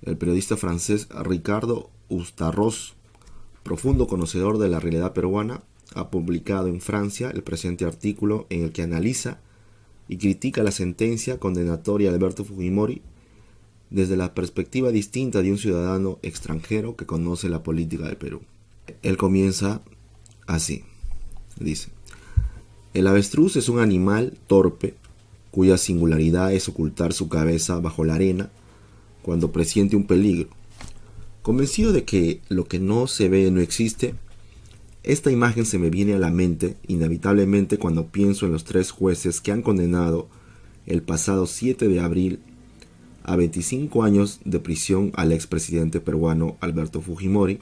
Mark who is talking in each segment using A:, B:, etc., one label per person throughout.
A: el periodista francés Ricardo Ustarroz, profundo conocedor de la realidad peruana, ha publicado en Francia el presente artículo en el que analiza y critica la sentencia condenatoria de Alberto Fujimori desde la perspectiva distinta de un ciudadano extranjero que conoce la política del Perú. Él comienza así, dice: el avestruz es un animal torpe cuya singularidad es ocultar su cabeza bajo la arena cuando presiente un peligro. Convencido de que lo que no se ve no existe, esta imagen se me viene a la mente inevitablemente cuando pienso en los 3 jueces que han condenado el pasado 7 de abril a 25 años de prisión al expresidente peruano Alberto Fujimori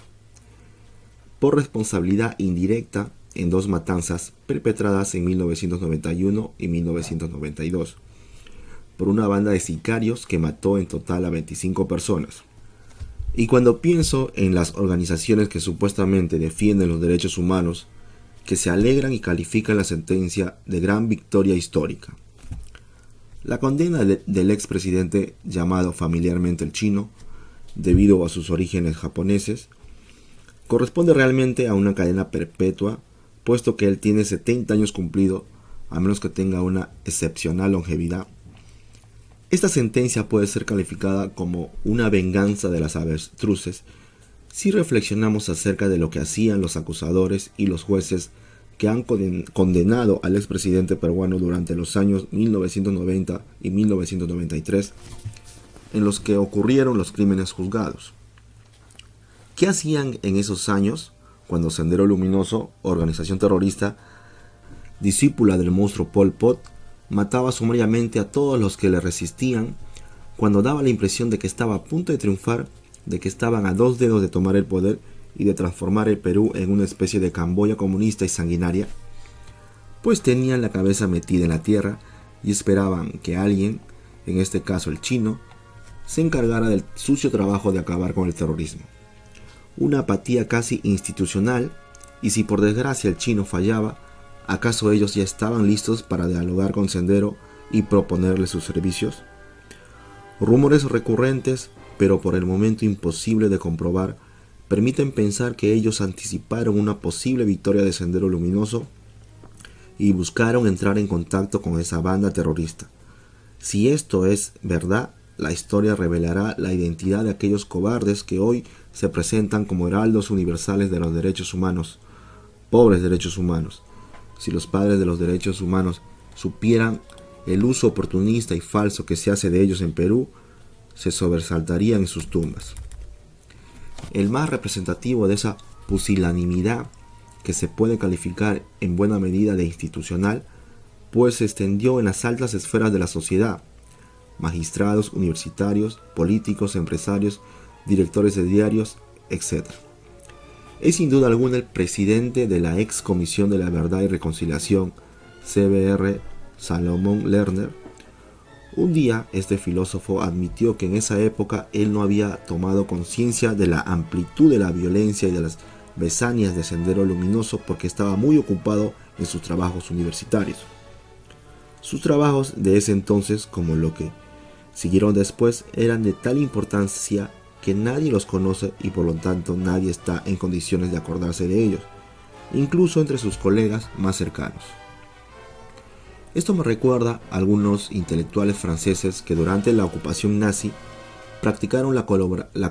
A: por responsabilidad indirecta en 2 matanzas perpetradas en 1991 y 1992 por una banda de sicarios que mató en total a 25 personas. Y cuando pienso en las organizaciones que supuestamente defienden los derechos humanos, que se alegran y califican la sentencia de gran victoria histórica. La condena del expresidente, llamado familiarmente el Chino, debido a sus orígenes japoneses, corresponde realmente a una cadena perpetua, puesto que él tiene 70 años cumplido, a menos que tenga una excepcional longevidad. Esta sentencia puede ser calificada como una venganza de las avestruces si reflexionamos acerca de lo que hacían los acusadores y los jueces que han condenado al expresidente peruano durante los años 1990 y 1993, en los que ocurrieron los crímenes juzgados. ¿Qué hacían en esos años cuando Sendero Luminoso, organización terrorista, discípula del monstruo Pol Pot, mataba sumariamente a todos los que le resistían, cuando daba la impresión de que estaba a punto de triunfar, de que estaban a 2 dedos de tomar el poder y de transformar el Perú en una especie de Camboya comunista y sanguinaria? Pues tenían la cabeza metida en la tierra y esperaban que alguien, en este caso el Chino, se encargara del sucio trabajo de acabar con el terrorismo. Una apatía casi institucional, y si por desgracia el Chino fallaba, ¿acaso ellos ya estaban listos para dialogar con Sendero y proponerle sus servicios? Rumores recurrentes, pero por el momento imposible de comprobar, permiten pensar que ellos anticiparon una posible victoria de Sendero Luminoso y buscaron entrar en contacto con esa banda terrorista. Si esto es verdad, la historia revelará la identidad de aquellos cobardes que hoy se presentan como heraldos universales de los derechos humanos, pobres derechos humanos. Si los padres de los derechos humanos supieran el uso oportunista y falso que se hace de ellos en Perú, se sobresaltarían en sus tumbas. El más representativo de esa pusilanimidad, que se puede calificar en buena medida de institucional, pues se extendió en las altas esferas de la sociedad: magistrados, universitarios, políticos, empresarios, directores de diarios, etc. Es sin duda alguna el presidente de la ex Comisión de la Verdad y Reconciliación, CBR, Salomón Lerner. Un día este filósofo admitió que en esa época él no había tomado conciencia de la amplitud de la violencia y de las besañas de Sendero Luminoso porque estaba muy ocupado en sus trabajos universitarios. Sus trabajos de ese entonces, como lo que siguieron después, eran de tal importancia que nadie los conoce y por lo tanto nadie está en condiciones de acordarse de ellos, incluso entre sus colegas más cercanos. Esto me recuerda a algunos intelectuales franceses que durante la ocupación nazi practicaron la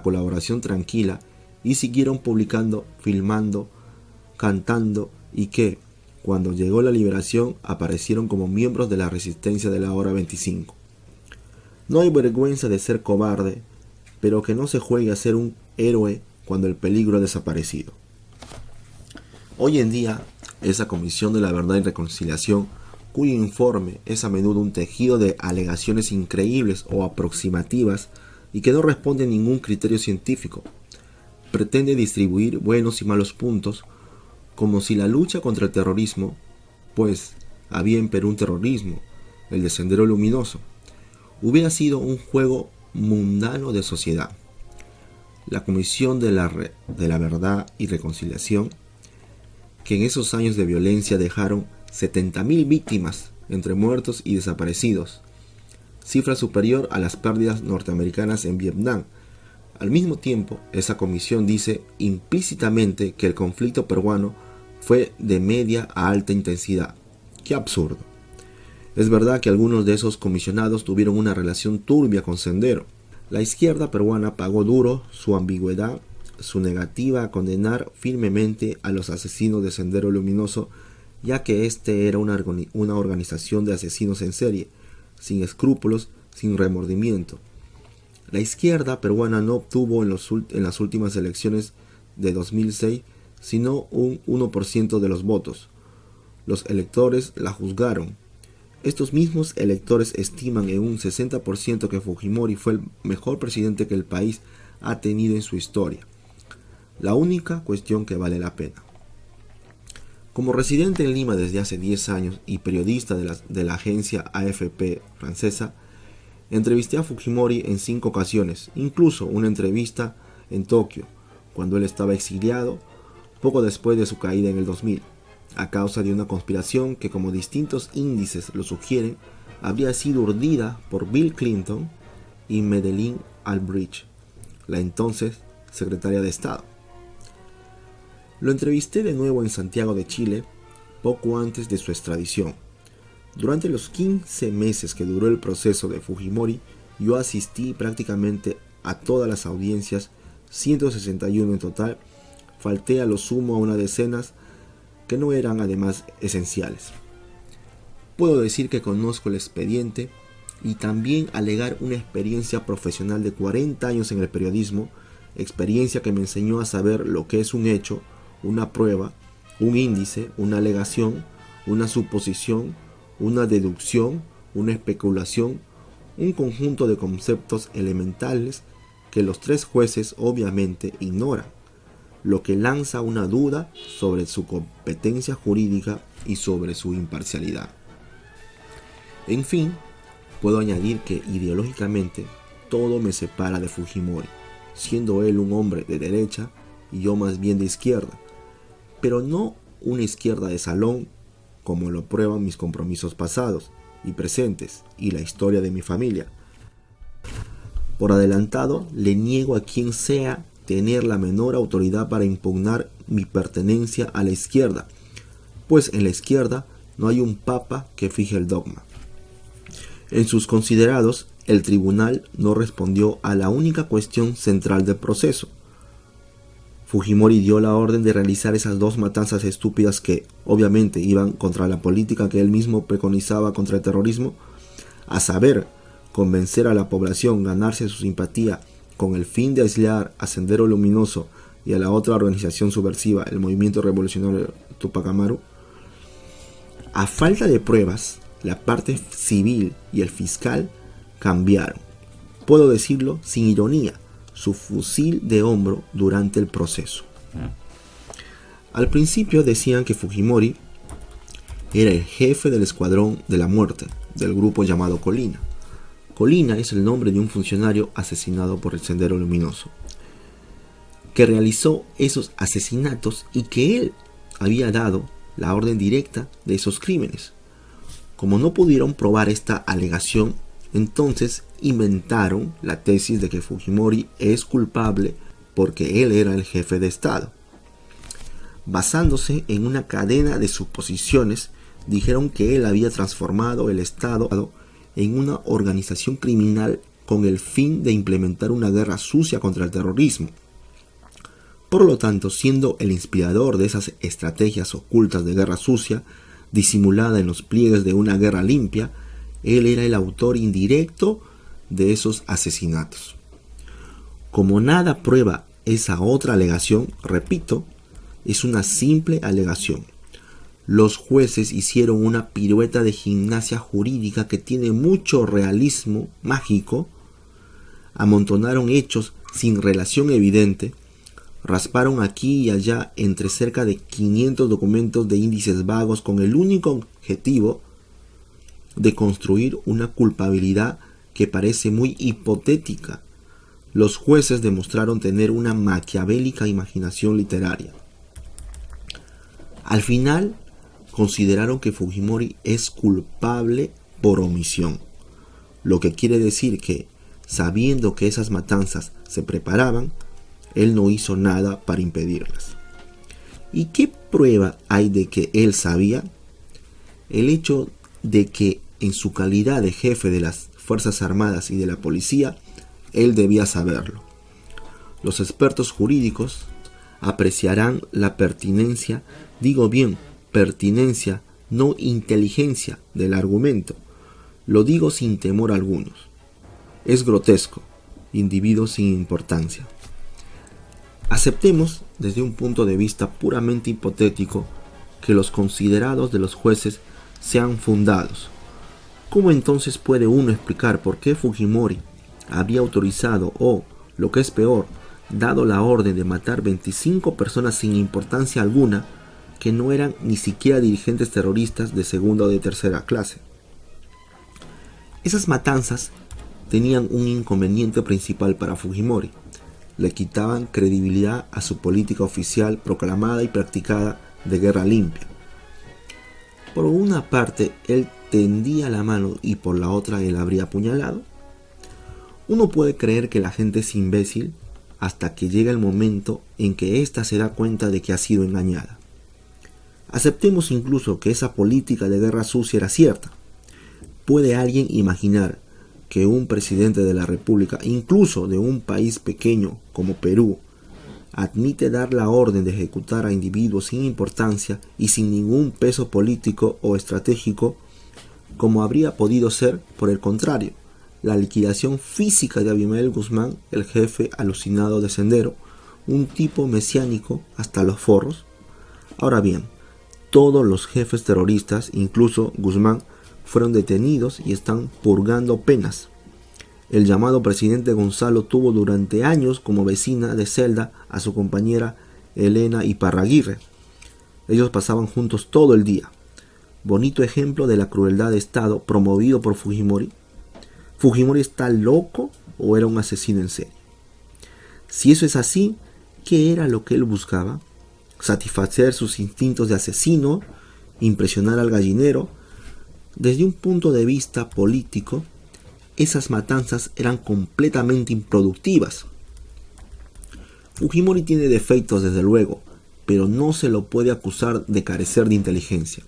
A: colaboración tranquila y siguieron publicando, filmando, cantando, y que, cuando llegó la liberación, aparecieron como miembros de la resistencia de la hora 25. No hay vergüenza de ser cobarde, pero que no se juegue a ser un héroe cuando el peligro ha desaparecido. Hoy en día, esa Comisión de la Verdad y Reconciliación, cuyo informe es a menudo un tejido de alegaciones increíbles o aproximativas y que no responde a ningún criterio científico, pretende distribuir buenos y malos puntos, como si la lucha contra el terrorismo, pues había en Perú un terrorismo, el de Sendero Luminoso, hubiera sido un juego mundano de sociedad. La Comisión de la Verdad y Reconciliación, que en esos años de violencia dejaron 70.000 víctimas entre muertos y desaparecidos, cifra superior a las pérdidas norteamericanas en Vietnam, Al mismo tiempo, esa comisión dice implícitamente que el conflicto peruano fue de media a alta intensidad. ¡Qué absurdo! Es verdad que algunos de esos comisionados tuvieron una relación turbia con Sendero. La izquierda peruana pagó duro su ambigüedad, su negativa a condenar firmemente a los asesinos de Sendero Luminoso, ya que este era una organización de asesinos en serie, sin escrúpulos, sin remordimiento. La izquierda peruana no obtuvo en las últimas elecciones de 2006 sino un 1% de los votos. Los electores la juzgaron. Estos mismos electores estiman en un 60% que Fujimori fue el mejor presidente que el país ha tenido en su historia. La única cuestión que vale la pena. Como residente en Lima desde hace 10 años y periodista de la agencia AFP francesa, entrevisté a Fujimori en 5 ocasiones, incluso una entrevista en Tokio, cuando él estaba exiliado, poco después de su caída en el 2000. A causa de una conspiración que, como distintos índices lo sugieren, habría sido urdida por Bill Clinton y Madeleine Albright, la entonces secretaria de Estado. Lo entrevisté de nuevo en Santiago de Chile, poco antes de su extradición. Durante los 15 meses que duró el proceso de Fujimori, yo asistí prácticamente a todas las audiencias, 161 en total, falté a lo sumo a una decena, que no eran además esenciales. Puedo decir que conozco el expediente y también alegar una experiencia profesional de 40 años en el periodismo, experiencia que me enseñó a saber lo que es un hecho, una prueba, un índice, una alegación, una suposición, una deducción, una especulación, un conjunto de conceptos elementales que los 3 jueces obviamente ignoran, lo que lanza una duda sobre su competencia jurídica y sobre su imparcialidad. En fin, puedo añadir que ideológicamente todo me separa de Fujimori, siendo él un hombre de derecha y yo más bien de izquierda, pero no una izquierda de salón como lo prueban mis compromisos pasados y presentes y la historia de mi familia. Por adelantado, le niego a quien sea tener la menor autoridad para impugnar mi pertenencia a la izquierda, pues en la izquierda no hay un papa que fije el dogma. En sus considerados, el tribunal no respondió a la única cuestión central del proceso. Fujimori dio la orden de realizar esas 2 matanzas estúpidas que, obviamente, iban contra la política que él mismo preconizaba contra el terrorismo, a saber, convencer a la población, ganarse su simpatía, con el fin de aislar a Sendero Luminoso y a la otra organización subversiva, el Movimiento Revolucionario Tupac Amaru. A falta de pruebas, la parte civil y el fiscal cambiaron, puedo decirlo sin ironía, su fusil de hombro durante el proceso. Al principio decían que Fujimori era el jefe del escuadrón de la muerte, del grupo llamado Colina. Colina es el nombre de un funcionario asesinado por el Sendero Luminoso, que realizó esos asesinatos y que él había dado la orden directa de esos crímenes. Como no pudieron probar esta alegación, entonces inventaron la tesis de que Fujimori es culpable porque él era el jefe de Estado. Basándose en una cadena de suposiciones, dijeron que él había transformado el Estado en una organización criminal con el fin de implementar una guerra sucia contra el terrorismo. Por lo tanto, siendo el inspirador de esas estrategias ocultas de guerra sucia, disimulada en los pliegues de una guerra limpia, él era el autor indirecto de esos asesinatos. Como nada prueba esa otra alegación, repito, es una simple alegación. Los jueces hicieron una pirueta de gimnasia jurídica que tiene mucho realismo mágico, amontonaron hechos sin relación evidente, rasparon aquí y allá entre cerca de 500 documentos de índices vagos con el único objetivo de construir una culpabilidad que parece muy hipotética. Los jueces demostraron tener una maquiavélica imaginación literaria. Al final, consideraron que Fujimori es culpable por omisión, lo que quiere decir que, sabiendo que esas matanzas se preparaban, él no hizo nada para impedirlas. ¿Y qué prueba hay de que él sabía? El hecho de que en su calidad de jefe de las Fuerzas Armadas y de la policía, él debía saberlo. Los expertos jurídicos apreciarán la pertinencia, digo bien, pertinencia, no inteligencia del argumento. Lo digo sin temor alguno. Es grotesco, individuo sin importancia. Aceptemos, desde un punto de vista puramente hipotético, que los considerados de los jueces sean fundados. ¿Cómo entonces puede uno explicar por qué Fujimori habría autorizado o, lo que es peor, dado la orden de matar 25 personas sin importancia alguna que no eran ni siquiera dirigentes terroristas de segunda o de tercera clase? Esas matanzas tenían un inconveniente principal para Fujimori. Le quitaban credibilidad a su política oficial proclamada y practicada de guerra limpia. Por una parte, él tendía la mano y por la otra él habría apuñalado. Uno puede creer que la gente es imbécil hasta que llega el momento en que ésta se da cuenta de que ha sido engañada. Aceptemos incluso que esa política de guerra sucia era cierta. ¿Puede alguien imaginar que un presidente de la República, incluso de un país pequeño como Perú, admite dar la orden de ejecutar a individuos sin importancia y sin ningún peso político o estratégico, como habría podido ser, por el contrario, la liquidación física de Abimael Guzmán, el jefe alucinado de Sendero, un tipo mesiánico hasta los forros? Ahora bien, todos los jefes terroristas, incluso Guzmán, fueron detenidos y están purgando penas. El llamado presidente Gonzalo tuvo durante años como vecina de celda a su compañera Elena Iparraguirre. Ellos pasaban juntos todo el día. Bonito ejemplo de la crueldad de Estado promovido por Fujimori. ¿Fujimori está loco o era un asesino en serie? Si eso es así, ¿qué era lo que él buscaba? ¿Satisfacer sus instintos de asesino? ¿Impresionar al gallinero? Desde un punto de vista político, esas matanzas eran completamente improductivas. Fujimori tiene defectos desde luego, pero no se lo puede acusar de carecer de inteligencia.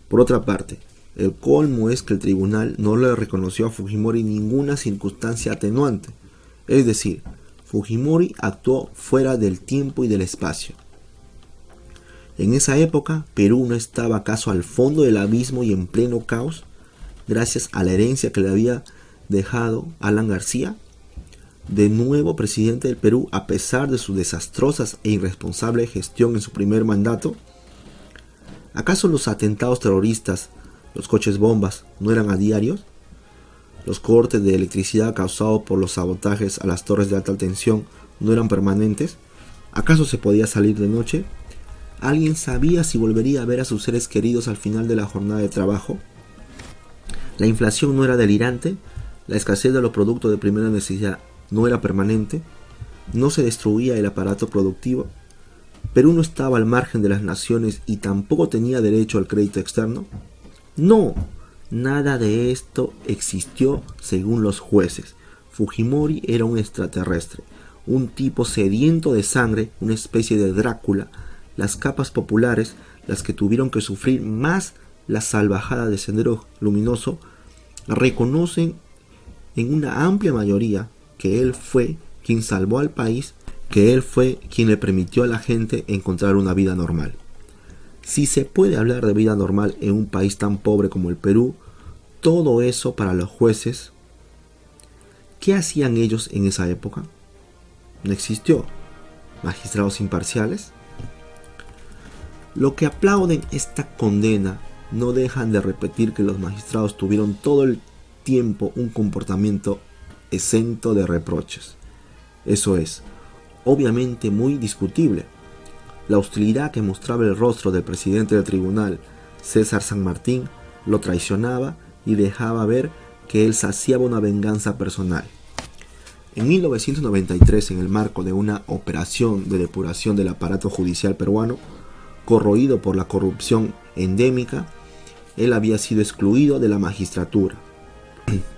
A: Por otra parte, el colmo es que el tribunal no le reconoció a Fujimori ninguna circunstancia atenuante. Es decir, Fujimori actuó fuera del tiempo y del espacio. En esa época, Perú no estaba acaso al fondo del abismo y en pleno caos, gracias a la herencia que le había dejado Alan García, de nuevo presidente del Perú, a pesar de su desastrosa e irresponsable gestión en su primer mandato. ¿Acaso los atentados terroristas, los coches bombas, no eran a diarios? ¿Los cortes de electricidad causados por los sabotajes a las torres de alta tensión no eran permanentes? ¿Acaso se podía salir de noche? ¿Alguien sabía si volvería a ver a sus seres queridos al final de la jornada de trabajo? ¿La inflación no era delirante? ¿La escasez de los productos de primera necesidad no era permanente? ¿No se destruía el aparato productivo? ¿Perú no estaba al margen de las naciones y tampoco tenía derecho al crédito externo? No, nada de esto existió según los jueces. Fujimori era un extraterrestre, un tipo sediento de sangre, una especie de Drácula. Las capas populares, las que tuvieron que sufrir más la salvajada de Sendero Luminoso, reconocen en una amplia mayoría que él fue quien salvó al país, que él fue quien le permitió a la gente encontrar una vida normal. Si se puede hablar de vida normal en un país tan pobre como el Perú, todo eso para los jueces, ¿qué hacían ellos en esa época? No existió magistrados imparciales. Lo que aplauden esta condena no dejan de repetir que los magistrados tuvieron todo el tiempo un comportamiento exento de reproches. Eso es, obviamente muy discutible. La hostilidad que mostraba el rostro del presidente del tribunal, César San Martín, lo traicionaba y dejaba ver que él saciaba una venganza personal. En 1993, en el marco de una operación de depuración del aparato judicial peruano, corroído por la corrupción endémica, él había sido excluido de la magistratura.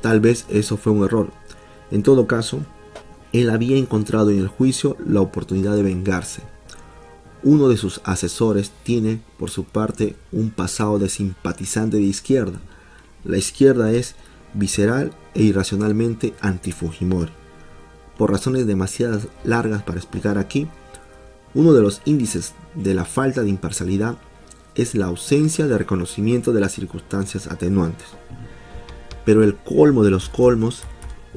A: Tal vez eso fue un error. En todo caso, él había encontrado en el juicio la oportunidad de vengarse. Uno de sus asesores tiene, por su parte, un pasado de simpatizante de izquierda. La izquierda es visceral e irracionalmente anti-Fujimori. Por razones demasiado largas para explicar aquí, uno de los índices de la falta de imparcialidad es la ausencia de reconocimiento de las circunstancias atenuantes. Pero el colmo de los colmos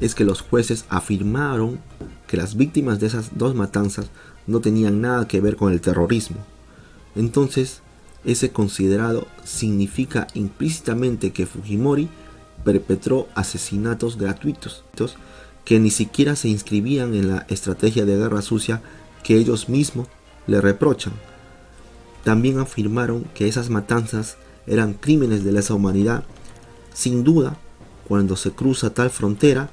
A: es que los jueces afirmaron que las víctimas de esas dos matanzas no tenían nada que ver con el terrorismo. Entonces, ese considerado significa implícitamente que Fujimori perpetró asesinatos gratuitos que ni siquiera se inscribían en la estrategia de guerra sucia que ellos mismos le reprochan. También afirmaron que esas matanzas eran crímenes de lesa humanidad. Sin duda, cuando se cruza tal frontera,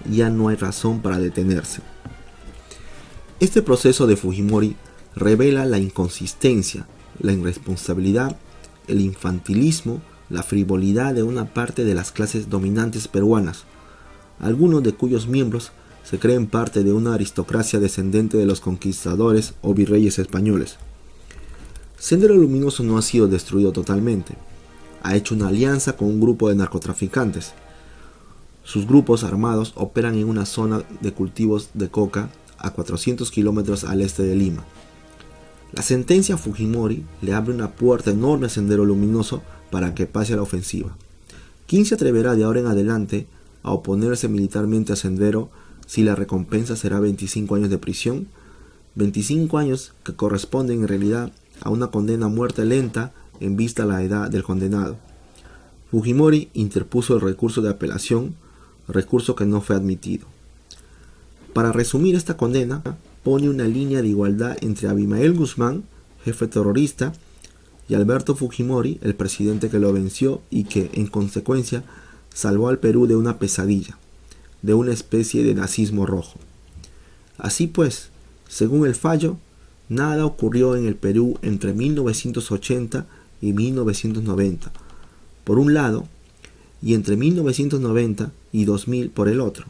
A: ya no hay razón para detenerse. Este proceso de Fujimori revela la inconsistencia, la irresponsabilidad, el infantilismo, la frivolidad de una parte de las clases dominantes peruanas, algunos de cuyos miembros se creen parte de una aristocracia descendente de los conquistadores o virreyes españoles. Sendero Luminoso no ha sido destruido totalmente. Ha hecho una alianza con un grupo de narcotraficantes. Sus grupos armados operan en una zona de cultivos de coca a 400 kilómetros al este de Lima. La sentencia a Fujimori le abre una puerta enorme a Sendero Luminoso para que pase a la ofensiva. ¿Quién se atreverá de ahora en adelante a oponerse militarmente a Sendero si la recompensa será 25 años de prisión? 25 años que corresponden en realidad a una condena a muerte lenta en vista a la edad del condenado. Fujimori interpuso el recurso de apelación, recurso que no fue admitido. Para resumir esta condena, pone una línea de igualdad entre Abimael Guzmán, jefe terrorista, y Alberto Fujimori, el presidente que lo venció y que, en consecuencia, salvó al Perú de una pesadilla, de una especie de nazismo rojo. Así pues, según el fallo, nada ocurrió en el Perú entre 1980 y 1990, por un lado, y entre 1990 y 2000 por el otro.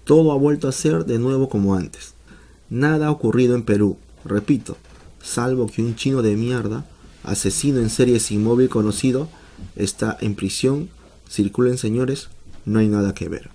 A: Todo ha vuelto a ser de nuevo como antes. Nada ha ocurrido en Perú, repito, salvo que un chino de mierda, asesino en serie sin móvil conocido, está en prisión. Circulen, señores, no hay nada que ver.